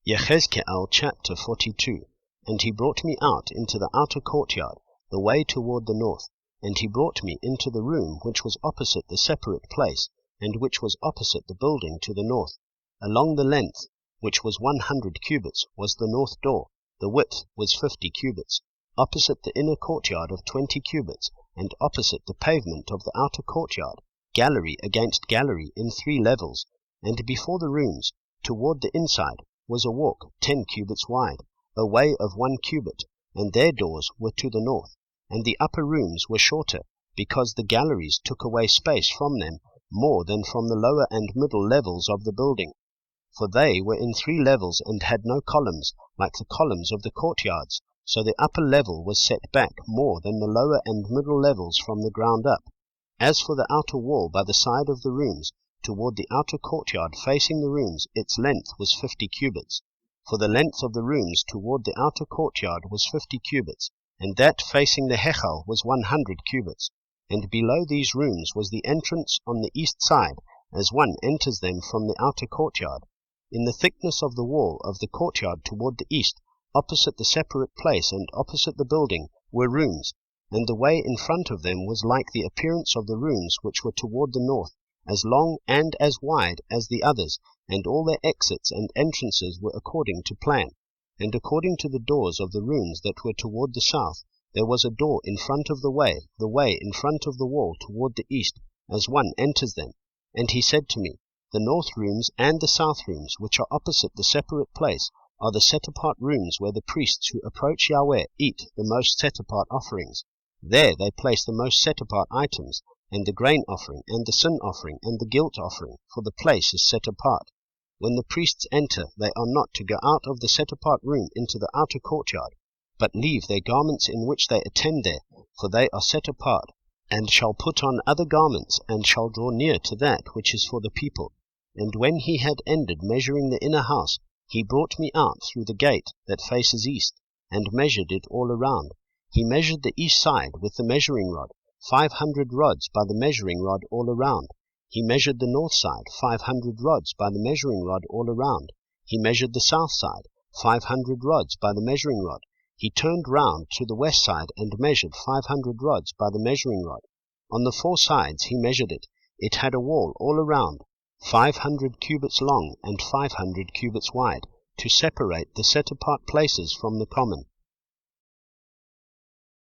Yehezq'ėl chapter 42. And he brought me out into the outer courtyard, the way toward the north. And he brought me into the room which was opposite the separate place, and which was opposite the building to the north. Along the length, which was 100 cubits, was the north door. The width was 50 cubits. Opposite the inner courtyard of 20 cubits, and opposite the pavement of the outer courtyard, gallery against gallery in 3 levels. And before the rooms, toward the inside, was a walk 10 cubits wide, a way of 1 cubit, and their doors were to the north. And the upper rooms were shorter, because the galleries took away space from them more than from the lower and middle levels of the building. For they were in 3 levels and had no columns, like the columns of the courtyards, so the upper level was set back more than the lower and middle levels from the ground up. As for the outer wall by the side of the rooms, toward the outer courtyard facing the rooms, its length was 50 cubits. For the length of the rooms toward the outer courtyard was 50 cubits, and that facing the Yehezq'el was 100 cubits. And below these rooms was the entrance on the east side, as one enters them from the outer courtyard. In the thickness of the wall of the courtyard toward the east, opposite the separate place and opposite the building, were rooms, and the way in front of them was like the appearance of the rooms which were toward the north, as long and as wide as the others, and all their exits and entrances were according to plan. And according to the doors of the rooms that were toward the south, there was a door in front of the way in front of the wall toward the east, as one enters them. And he said to me, The north rooms and the south rooms, which are opposite the separate place, are the set-apart rooms where the priests who approach Yahweh eat the most set-apart offerings. There they place the most set-apart items, and the grain offering, and the sin offering, and the guilt offering, for the place is set apart. When the priests enter, they are not to go out of the set-apart room into the outer courtyard, but leave their garments in which they attend there, for they are set apart, and shall put on other garments, and shall draw near to that which is for the people. And when he had ended measuring the inner house, he brought me out through the gate that faces east, and measured it all around. He measured the east side with the measuring rod, 500 rods by the measuring rod all around. He measured the north side, 500 rods by the measuring rod all around. He measured the south side, 500 rods by the measuring rod. He turned round to the west side and measured 500 rods by the measuring rod. On the 4 sides he measured it. It had a wall all around, 500 cubits long and 500 cubits wide, to separate the set-apart places from the common.